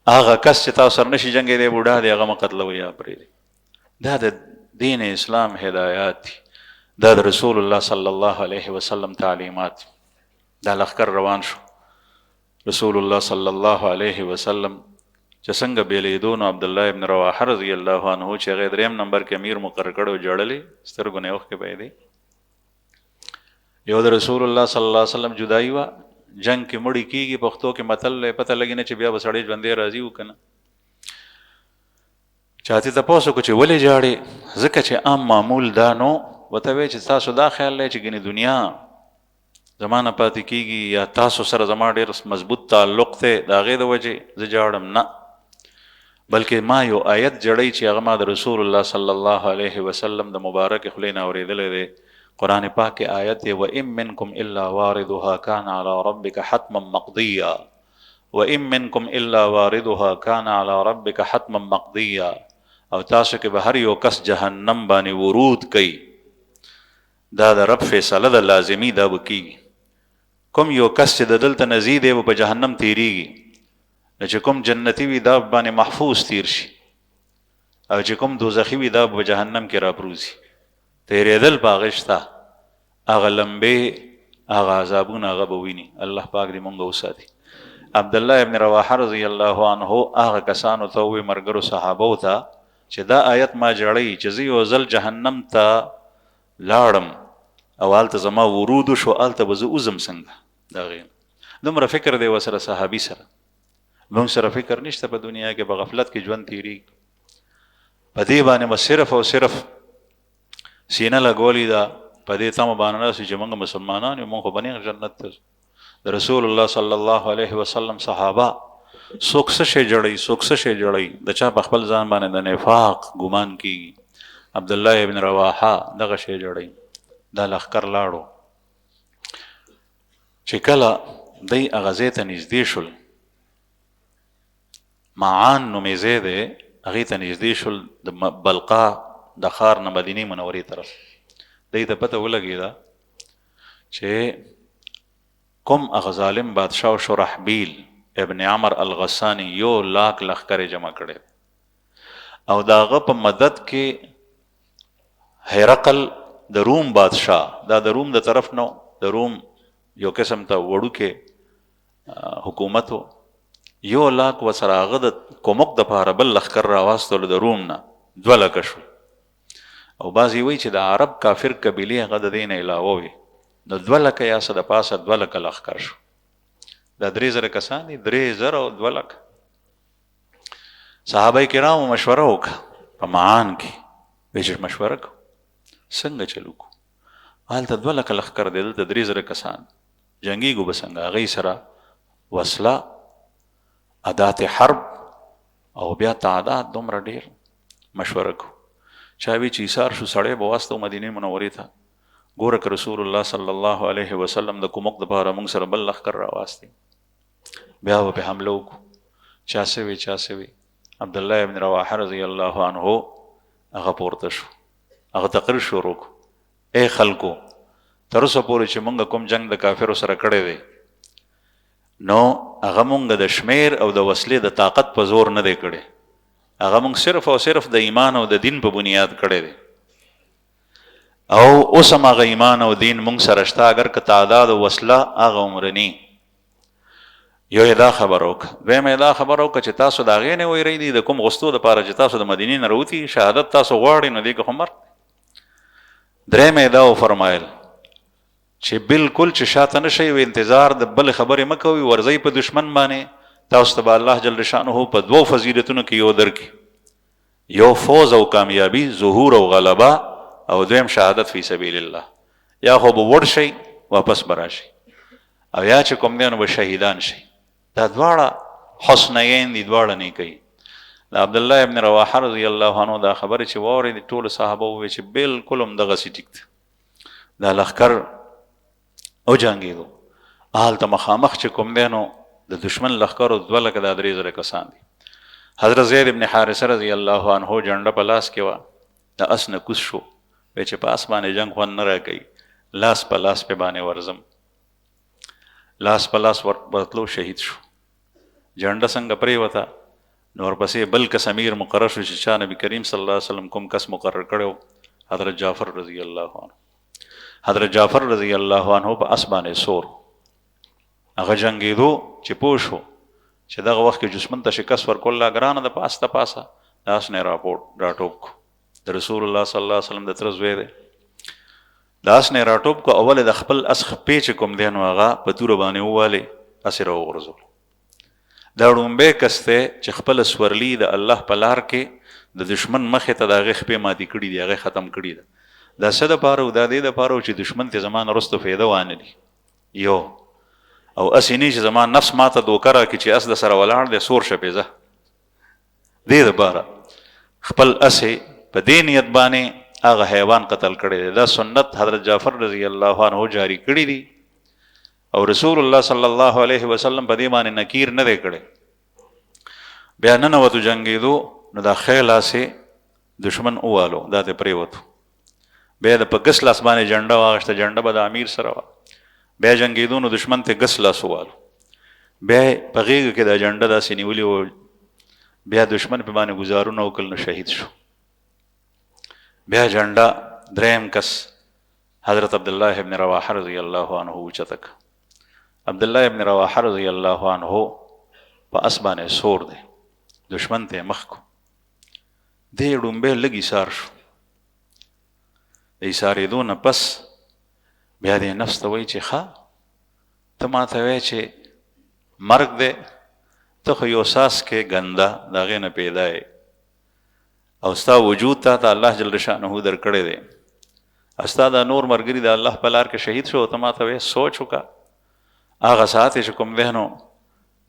[SPEAKER 1] هغه کس چې تاسو سره نشي جنګېدی بوډا دی هغه مه قتلوئ یا پرېږدئ. دا د دین اسلام هدایات دي، دا د رسول الله صلی الله علیه وسلم تعلیمات. دا لښکر روان شو، رسول الله صلی الله علیه وسلم چې څنګه بیلیدو نو عبدالله ابن رواحه رضی الله عنه چې هغه دریم نمبر کې امیر مقرر کړی و ژړلې سترګو نه اوښکې بهېدې. یو د رسول الله صلی الله علیه وسلم جدایي وه، جنگ کې مړی کېږي، پښتو کې متل دی پته لګي نه چې بیا به سړی ژوندی راځي و که نه. چاته تپوس وکړو چې ولې ژاړې؟ ځکه چې عام معمول دا نو ورته وایي چې تاسو دا خیال دی چې ګنې دنیا زما نه پاتې کېږي یا تاسو سره زما ډېر مضبوط تعلق دی د هغې د وجې زه ژاړم. نه، بلکې ما یو آیت جړی چې هغه ما د رسول الله صلی الله علیه وسلم د مبارک خولې نه اورېدلی دی. قرآن پاک کې آیت دی وَإِن مِّنكُمْ إِلَّا وَارِدُهَا كَانَ عَلَىٰ رَبِّكَ حَتْمًا مَقْضِيًّا وَإِن مِّنكُمْ إِلَّا وَارِدُهَا كَانَ عَلَىٰ رَبِّكَ حَتْمًا مَقْضِيًّا. او تاسو کې به هر یو کس جهنم باندې ورود کوي، دا د رب فیصله ده، لازمي دا به کېږي. کوم یو کس چې د دلته نه ځي دی به په جهنم تېرېږي، نو چې کوم جنتي وي دا باندې محفوظ تیر شي، او چې کوم دوزخي وي دا په جهنم کې راپروزي. تېرېدل په هغې شته، هغه لمبې هغه عذابونه هغه به ویني. الله پاک دې مونږ وساتي. عبدالله ابن رواحه رضی الله عنه هغه کسانو ته ووایي ملګرو صحابو ته چې دا آیت ما جړی چې زه یو ځل جهنم ته لاړم او هلته زما ورود وشو، هلته به زه وځم څنګه؟ د هغې دومره فکر دی ورسره صحابي سره. موږ سره فکر نشته په دنیا کې، په غفلت کې ژوند تېرېږي. په دې باندې به صرف او صرف سینه لګولې ده، په دې تمه باندې راسي چې موږ مسلمانان یو، موږ خو به نه جنت ته ځو. د رسول الله صلی الله علیه وسلم صحابه څوک څه شی جړی، څوک څه شی جړی، د چا په خپل ځان باندې د نفاق ګمان کېږي. عبدالله ابن رواحه دغه شی جړی. دا لښکر لاړو چې کله دی هغه ځای ته نږدې شول، معان نومې ځای دی، هغې ته نږدې شول، د بلقا د ښار نه مدینې منورې طرف. دی ته پته ولګېده چې کوم هغه ظالم بادشاه شرحبیل ابن عمر الغسانی 1,00,000 لښکر جمع کړی او د هغه په مدد کې هرقل د روم بادشاه، دا د روم د طرف نو، د روم یو قسم ته وړوکی حکومت و، 1,00,000 ورسره هغه د کومک دپاره بل لښکر راواستلو د روم نه، 2,00,000 شو. او بعضې وایي چې د عرب کافر قبیلې هغه د دې نه علاوه وي، نو 2,00,000 یا څه د پاسه 2,00,000 لښکر شو. دا 3,000 کسان دي، 3,000 او 2,00,000. صحابه کرامو مشوره وکړه په معان کې، وایي چې مشوره کوو څنګه چلو کو، هلته 2,00,000 لښکر دی، دلته 3,000 کسان، جنګېږو به څنګه؟ هغوی سره وسله، ادات حرب او بیا تعداد دومره ډېر. مشوره کوو. چا وی چې ایثار شو سړی به واستو مدینې منورې ته، ګوره که رسول الله صلی الله علیه وسلم د کومک دپاره موږ سره بل لښکر راواستي بیا به پې حمله وکړو. چا څه وی چا څه وی. عبدالله ابن رواحه رضی الله عنه هغه پورته شو، هغه تقریر شروع کړو، ای خلکو تر اوسه پورې چې موږ کوم جنگ د کافرو سره کړی دی نو هغه موږ د شمیر او د وسلې د طاقت په زور نه دی کړی، هغه موږ صرف او صرف د ایمان او د دین په بنیاد کړی دی. او اوس هم هغه ایمان او دین موږ سره شته، اگر که تعداد او وسله هغه عمرني. یو یې دا خبر وکړه. دویمه یې دا خبر وکړه چې تاسو د هغې نه ویریږئ د کوم غوښتو دپاره چې تاسو د مدینې نه راوتي، شهادت تاسو غواړئ نو دې کې خو مرګ. درېیمه یې دا وفرمایل چې بالکل چې شاته نه شئ، انتظار د بلې خبرې مه کوئ، ورځئ په دشمن باندې، تاسو ته به الله جل شانه په دوو فضیلتونو کې یو درکړي، یو فوز او کامیابی، ظهور او غلبه، او دویم شهادت فی سبیل الله. یا خو به وړ شئ واپس به راشئ، او یا چې کوم دی نو به شهیدان شئ. دا دواړه حسنیین دي، دواړه نیکۍ. د عبدالله ابن رواحه رضی الله عنه دا خبره چې واورېدې، ټولو صحابه وویل چې بلکل همدغسې ټیک ده. دا لښکر وجنګېدو، هلته مخامخ چې کوم دی نو د دشمن لښکرو 2 لکه دا 3 زره کسان دي. حضرت زید ابن حارثه رضی الله عنه جنډه په لاس کې وه، د اس نه کوز شو، وی چې په آس باندې جنګ خوند نه راکوي، لاس په لاس په باندې ورځم. لاس په لاس ورتلو، شهید شو. جنډه څنګه پرېوته نو ورپسې بل کس امیر مقرر شو چې چا نبي کریم صلی الله علیه وسلم کوم کس مقرر کړی، حضرت جعفر رضی الله عنه. حضرت جعفر رضی الله عنه په اس باندې سور، هغه جنګېدو چې پوه شو چې دغه وخت کې دشمن ته شکست ورکول لا ګرانه ده، پاسته پاسه د اس نه راټوپ کو. د رسول الله صلی الله علیه وسلم د تره زوی دی، د اس نه راټوپ کو. اول د خپل اس خپې چې کوم دی نو هغه په توره باندې ووالې، اسې راوغورځولو. دا ړومبی کس دی چې خپله سورلي د الله په لار کې د دشمن مخې ته د هغې خپې ماتې کړي دي، هغې ختم کړي ده. دا څه دپاره و؟ دا دې دپاره و چې دشمن ته زما نه وروسته فایده وانهلي، یو او اسې نه چې زما نفس ماته دوکه راکړي چې اس د سره ولاړ دی، سور شپېزه. دې دپاره خپل اسې په دې نیت باندې هغه حیوان قتل کړی دی. دا سنت حضرت جعفر رضی الله عنه جاری کړي دي، او رسول الله صلی الله علیه وسلم په دې باندې نکیر نه دی کړی. بیا ننوتو جنګېدو نو دا ښی لاس یې دشمن ووالو، دا ته پرېوتو. بیا د په ګس لاس باندې جنډه واغېسته، جنډه به د امیر سره وه. بیا جنګېدو نو دشمن ته ګس لاس ووالو، بیا یې په غېږه کې دا جنډه داسې نیولې وه. بیا دشمن په باندې ګزارونه وکړل نو شهید شو. بیا جنډه دریم کس حضرت عبدالله ابن رواحه رضی الله عنه اوچته کړه. عبدالله ابن رواحه رضی الله عنه په اس باندې سور دی، دشمن ته مخ کو. دی ډومبی لږ ایسار شو. د ایسارېدو نه پس بیا دې نفس ته وایي چې ښه ته ما ته وایې چې مرګ دی، ته خو یو ساس کې ګنده د هغې نه پیدا یې، او ستا وجود تا ته الله جل شانه در کړی دی، او ستا دا نور ملګري د الله په لار کې شهید شو. ته ما ته وایې سوچ وکړه، هغه ساعت چې کوم دی نو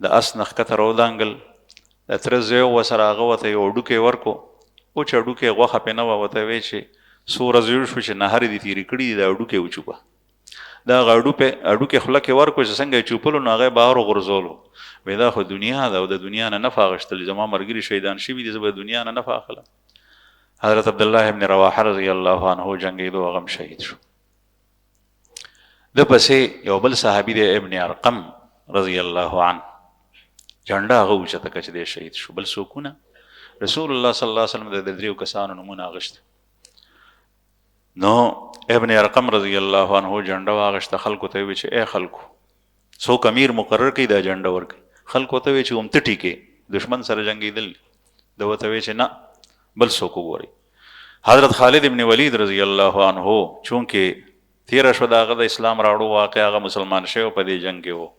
[SPEAKER 1] د اس نه ښکته راودانګل، د تره زوی ورسره هغه ورته یو هډوکی ورکو، و چې هډوکی غوښه پرې نه وه، ورته وایي چې څو ورځې شو چې نهر دې تېرې کړي دي، دا هډوکی وچوپه. دا هغه هډوکی خوله کې ورکو چې څنګه یې چوپلو نو هغه یې بهر وغورځولو. وایي دا خو دنیا ده، او د دنیا نه نفع اخیستل، زما ملګري شهیدان شوي دي، زه به د دنیا نه نفع اخلم. حضرت عبدالله ابن رواحه رضی الله عنه جنګېدو، هغه هم شهید شو. د پسې یو بل صحابي دی ابن ارقم رضی الله عنه، جنډه هغه اوچته کړه چې دی شهید شو. بل څوک نه، رسول الله صلی الله علیه وسلم د 3 کسانو نومونه اخیستي. نو ابن ارقم رضی الله عنه جنډه واغشته، خلکو ته وی چې اے خلکو، څوک امیر مقرر کړي دا جنډه ورکړي. خلکو ته وی چې هم ته ټیکې دشمن سره جنګېدل، ده ورته وی چې نه بل څوک وګورئ. حضرت خالد ابن ولید رضی الله عنه چونکې تیره شو د هغه د اسلام راوړو واقع، هغه مسلمان شوی په دې جنګ کې و.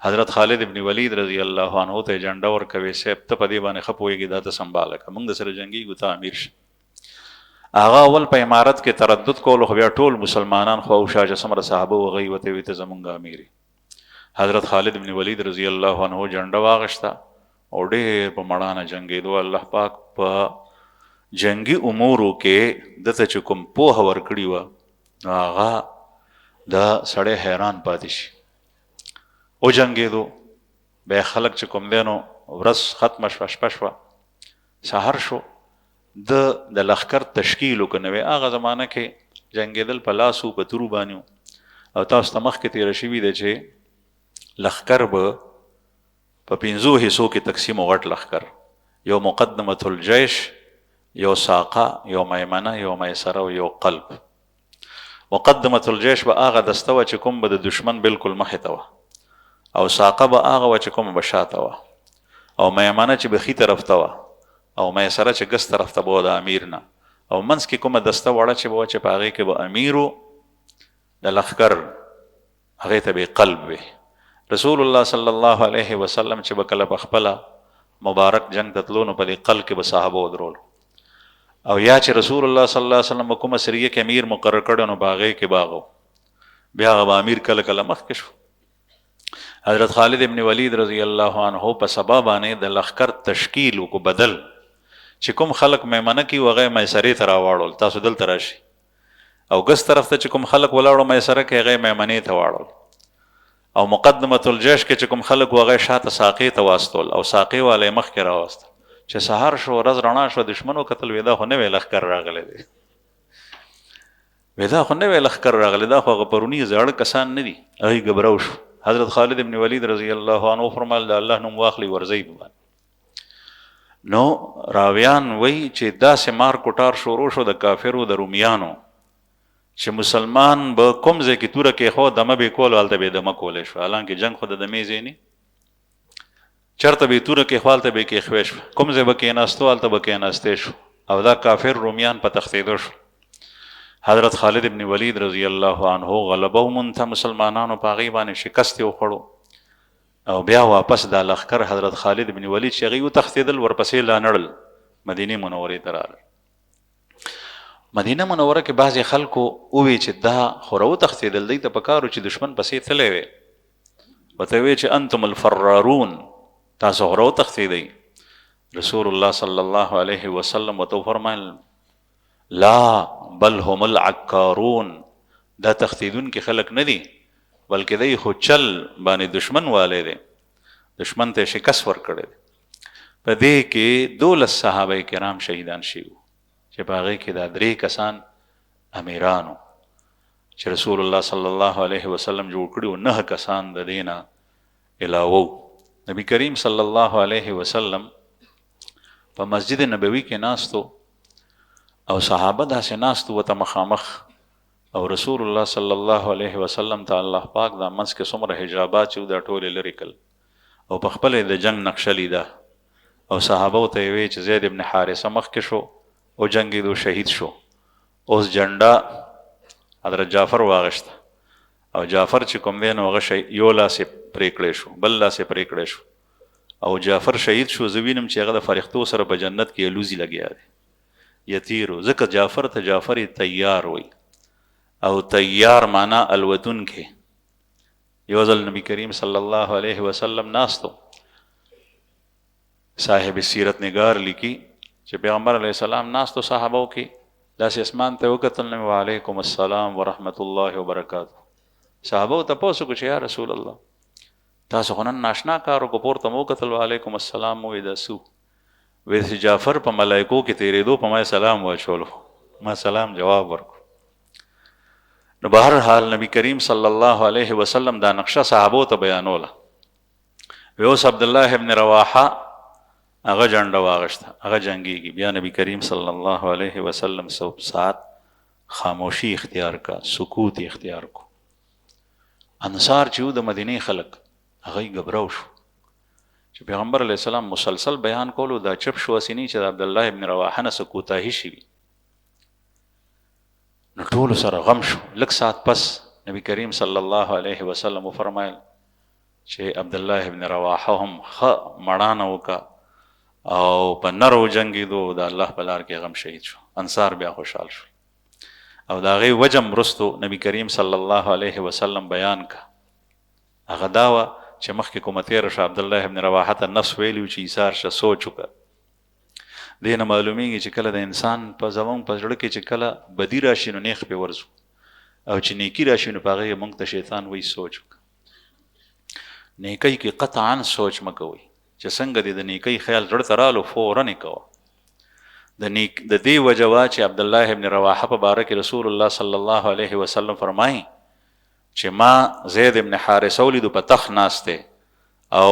[SPEAKER 1] حضرت خالد ابن ولید رضی الله عنه ته جنډه ورکوي، صاحب ته په دې باندې ښه پوهېږي، دا ته سنباله کړه، موږ د سره جنګېږو، ته امیر شه. هغه اول په امارت کې تردد کولو، خو بیا ټول مسلمانان خو او شا چې څومره صحابه و هغوی ورته وي ته زمونږ امیر. حضرت خالد ابن ولید رضی الله عنه جنډه واغشته او ډېر په مړانه جنګېدو. الله پاک په جنګي امورو کې دته چې کوم پوهه ورکړې وه نو هغه د سړی حیران پاتې شي. او جنګېدو، بیا خلک چې کوم دی نو ورځ ختمه شوه، شپه شوه، سهار شو، د لښکر تشکیل وکړه. نو هغه زمانه کې جنګېدل په لاسو په تورو باندې، او تاسو ته مخکې تېره شوي ده چې لښکر به په 5 حصو کې تقسیم، غټ لښکر، یو مقدمة الجیش، یو ساقه، یو میمنه، یو میسره او یو قلب. مقدمة الجیش به هغه دسته وه چې کوم به د دشمن بالکل مخې ته وه، او ساقه به هغه وه چې کومه به شاته وه، او میمنه چې به ښي طرف ته وه، او میسره چې ګس طرف ته به وه د امیر نه، او منځ کې کومه دسته وړه چې به وه چې په هغې کې به امیر و د لښکر، هغې ته به یې قلب وي. رسول الله صلی الله علیه وسلم چې به کله په خپله مبارک جنگ ته تلو نو په دې قل کې به صحابه ودرول، او یا چې رسول الله صلی الله علیه وسلم کومه سریه کې امیر مقرر کړی نو باغې کې باغو، بیا هغه امیر کله کله مخکې شو. حضرت خالد ابن ولید رضی الله عنه په سبا باندې د لښکر تشکیل کو بدل، چې کوم خلق میمنه کې وغه میسرې ته راواړول، تاسو دلته راشي، او ګس طرف ته چې کوم خلق ولاړو میسره کې هغه میمنې ته واړول، او مقدمه الجيش کې چې کوم خلق وغه شاته ساقي ته واستول او ساقي والے مخ کې راوست، چې سحر شو ورځ رڼا شو دشمنو قتل ودا خو نه ویل لخر راغله دي، ودا خو نه ویل لخر راغله دا خو غپرونی زړه کسان نه دي، هغه غبرو شو. حضرت خالد ابن ولید رضی الله عنه فرمایل د الله نوم واخلي ورزي بمان. نو راویان وای چې دا سمار کوټار شروع شو د کافرو د رومیانو، چې مسلمان به کوم ځای کې توره کې خو دمه به کول والته به دمه کولې شو، حالانکه جنگ خو د دمې ځای نه، چرته به توره کې خپلته به کې خوښ کوم ځای به کې ناستو والته به کې ناستې شو، او دا کافر رومیان په تختیدو شو. حضرت خالد ابن ولید رضی الله عنه غلبه ومنته مسلمانانو په هغې باندې شکست یې وخوړو، او بیا واپس دا لښکر حضرت خالد ابن ولید چې هغوی وتښتېدل ورپسې لا نړل مدینې منورې ته راغلل. مدینه منوره کې بعضې خلکو ووی چې دا خو راوتښتېدل، دوی ته پکار و چې دشمن پسې تللی وی، ورته وی چې انتم الفرارون، تاسو خو راوتښتېدئ. رسول الله صلی الله علیه وسلم ورته وفرمایل لا بل هم العکارون، دا تښتېدونکي خلک نه دي بلکې دی خو چل باندې دشمن والی دی، دشمن ته شکست ورکړی دی. په دې کې 12 صحابه کرام شهیدان شوي، چې په هغې کې دا 3 کسان امیرانو چې رسول الله صلی الله علیه وسلم جوړ کړي، 9 کسان د دې نه علاوه. نبی کریم صلی الله علیه وسلم په مسجد نبوي کې ناستو او صحابه داسې ناستو ورته مخامخ، او رسول الله صلی الله علیه وسلم ته الله پاک دا منځ کې څومره حجابات چې دا ټولې لرې کړل، او په خپله د جنگ نقشه لیده، او صحابه ته یې وی چې زید ابن حارثه مخکې شو او جنگېدو شهید شو، اوس جنډه حضرت جعفر واغشته، او جعفر چې کوم دی نو هغه یو لاس یې پرې کړی شو، بل لاس یې پرې کړی شو، او جعفر شهید شو. زه وینم چې هغه د فرښتو سره په جنت کې الوزي لګیا دی یتیرو، ځکه جعفر ته جعفر تیار وی، او تیار معنا الوتون کې. یو ځل نبی کریم صلی الله علیه وسلم ناستو، صاحب سیرت نگار لیکي چې پیغمبر علیه السلام ناستو صحابو کې، داسې اسمان ته وکتل نو وعلیکم السلام ورحمت الله وبرکاته. صحابو تپوس وکړو چې یا رسول الله تاسو خو نن ناشنا کار وکړو، پورته مو وکتل وعلیکم السلام مو ویل سو، وی چې جعفر په ملایکو کې تېرېدو په ما سلام واچولو، ما سلام جواب ورکړو. نو به هر حال نبی کریم صلی الله علیه وسلم دا نقشه صحابو ته بیانوله. وی اوس عبدالله ابن رواحه هغه جنډه واغشته، هغه جنګېږي. بیا نبی کریم صلی الله علیه وسلم ساعت خاموشي اختیار کا، سکوت اختیار کو. انصار چې و د مدینې خلک هغه غبرو شو چې پیغمبر علیه السلام مسلسل بیان کولو، دا چپ شو اسینی چې د عبدالله ابن رواحه نه څه کوتاهي شوي، نو ټولو سره غم شو. لږ ساعت پس نبی کریم صلی الله علیه وسلم وفرمایل چې عبدالله ابن رواحه هم ښه مړانه وکړه او په نرو جنګېدو د الله په لار کې غم شهید شو. انصار بیا خوشحال شو، او د هغې وجه وروستو نبی کریم صلی الله علیه وسلم بیان که، هغه دا وه چې مخکې کومه تېره شه عبدالله ابن رواحه ته نفس ویلي و چې ایثار شه، سوچ وکړه. دې نه معلومیږي چې کله د انسان په زمونږ په زړه کې چې کله بدي راشي نو نیخ پې ورځو، او چې نیکي راشي نو په هغې موږ ته شیطان وایي سوچ وکړه. نیکۍ کې قطعا سوچ مه کوئ، چې څنګه دې د نیکۍ خیال زړه ته رالو فورا یې کوه. د دې وجه وه چې عبدالله ابن رواحه په باره کې رسول الله صلی الله علیه وسلم فرمایي چې ما زید ابن حارثه ولیدو په تخت ناست دی، او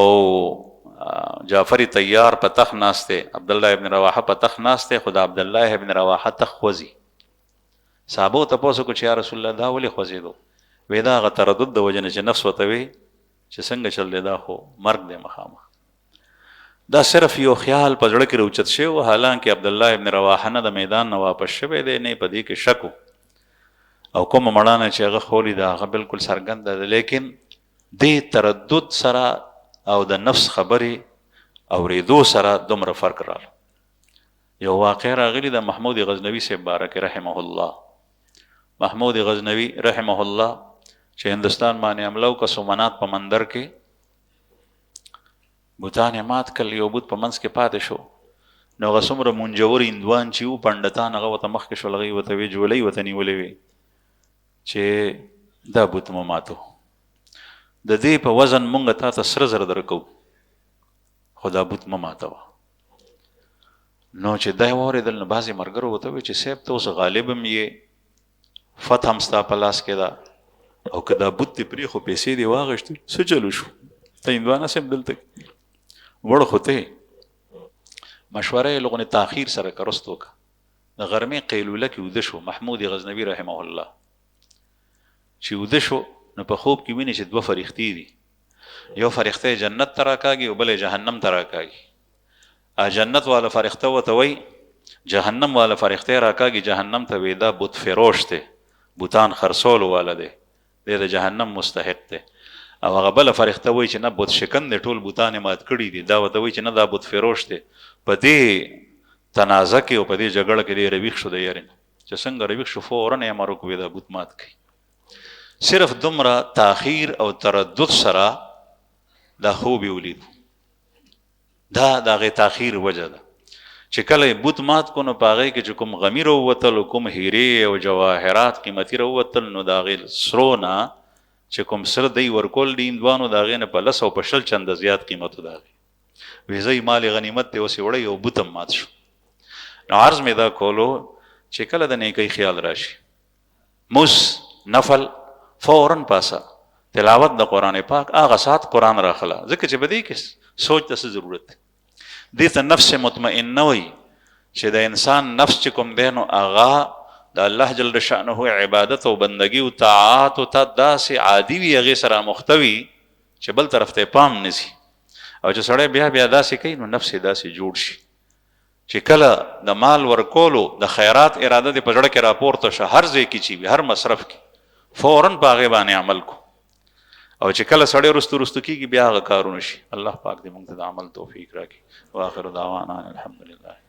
[SPEAKER 1] جعفر تیار په تخت ناست دی، عبدالله ابن رواحه په تخت ناست دی، خو د عبدالله ابن رواحه تخت خوځي. صحابو تپوس وکړو چې یا رسول الله دا ولې خوځېدو؟ وی دا هغه تردد د وجه نه چې نفس ورته وی چې څنګه چل دی، دا خو مرګ دی مخامخ. دا صرف یو خیال په زړه کې راوچت شوی و، حالانکه عبدالله ابن رواحه نه د میدان نه واپس شوی دی، نه په دې کې شک و، او کومه مړانه چې هغه خولي دا هغه بالکل څرګنده ده. لیکن دې تردد سره او د نفس خبرې اورېدو سره دومره فرق راغلی. یو واقع راغلی د محمود غزنوي صاحب بارک رحمه الله. محمود غزنوي رحمه الله چې هندوستان باندې حمله وکړه، سومنات په مندر کې بوتان یې مات کړل، یو بوت په منځ کې پاتې شو. نو هغه څومره منجور هندوان چې وو پنډتان هغه ورته مخکې شول، هغوی ورته ویې جولۍ ورته نیولې وې چې دا بوت مو ماتو، د دې په وزن مونږ تا ته سره زر درکو، خو دا بوت مه ماتوه. نو چې دا یې واورېدل نو بعضې ملګرو ورته وویل چې صاحب ته اوس غالب هم یې، فتح هم ستا په لاس کې ده، او که دا بوت دې پرېښو پیسې دې واغېشتې څه چلو شو؟ ته هندوانه صاحب دلته وړ خو ته مشوره یې لغونې تاخیر سره کرست وکړه. د غرمې قیلوله کې وده شو محمود غزنوي رحمه الله. چې وده شو نو په خوب کې ویني چې دوه فرښتې دي، یو فرښته جنت ته راکاږي او بل جهنم ته راکاږي. جنت والا فرښته ورته وایي، جهنم والا فرښته راکاږي جهنم ته، وایي دا بت فروش دی، بوتان خرڅولو والا دی، دی د جهنم مستحق دی. او هغه بله فرښته وایي چې نه بت شکن دی، ټول بوتان یې مات کړي دي. دا ورته وایي چې نه دا بت فروش دی. په دې تنازع کې او په دې جګړه کې دی رویښ شو د یارې نه، چې څنګه رویښ شو فوراً یې امر وکړو دا بوت مات کړي. صرف دومره تاخیر او تردد سره دا خوب یې ولید. دا د هغې تاخیر وجه ده چې کله یې بوت مات کو نو په هغې کې چې کوم غمي راووتل او کوم هیرې او جواهرات قیمتي راووتل، نو د هغې سرو نه چې کوم سره دی ورکول دي هندوانو، د هغې نه په 10 او په 20 چنده زیات قیمت د هغې ویزه مال غنیمت دی، اوس یې وړی او بوت هم مات شو. نو عرض مې دا کولو چې کله د نیکۍ خیال راشي، موس نفل فوراً پاسه، تلاوت د قرآن پاک هغه ساعت قرآن راخله، ځکه چې په دې کې سوچ ته څه ضرورت دی. دې ته نفس مطمئنه وایي چې د انسان نفس چې کوم دی نو هغه د الله جل شأنه عبادت او بندگی او طاعات ته داسې عادي وي، هغې سره مختوي چې بل طرف ته پام نسی. او چې سړی بیا بیا داسې کوي نو نفس یې داسې جوړ شي چې کله د مال ورکولو د خیرات اراده دې په زړه کې راپورته شه، هر ځای کې چې وي، هر مصرف کې فوراً په هغې باندې عمل کو. او چې کله سړی رستو رستو کېږي بیا هغه کارونه شي. الله پاک دې موږ ته د عمل توفیق راکړي. واخر دعوانا الحمدلله.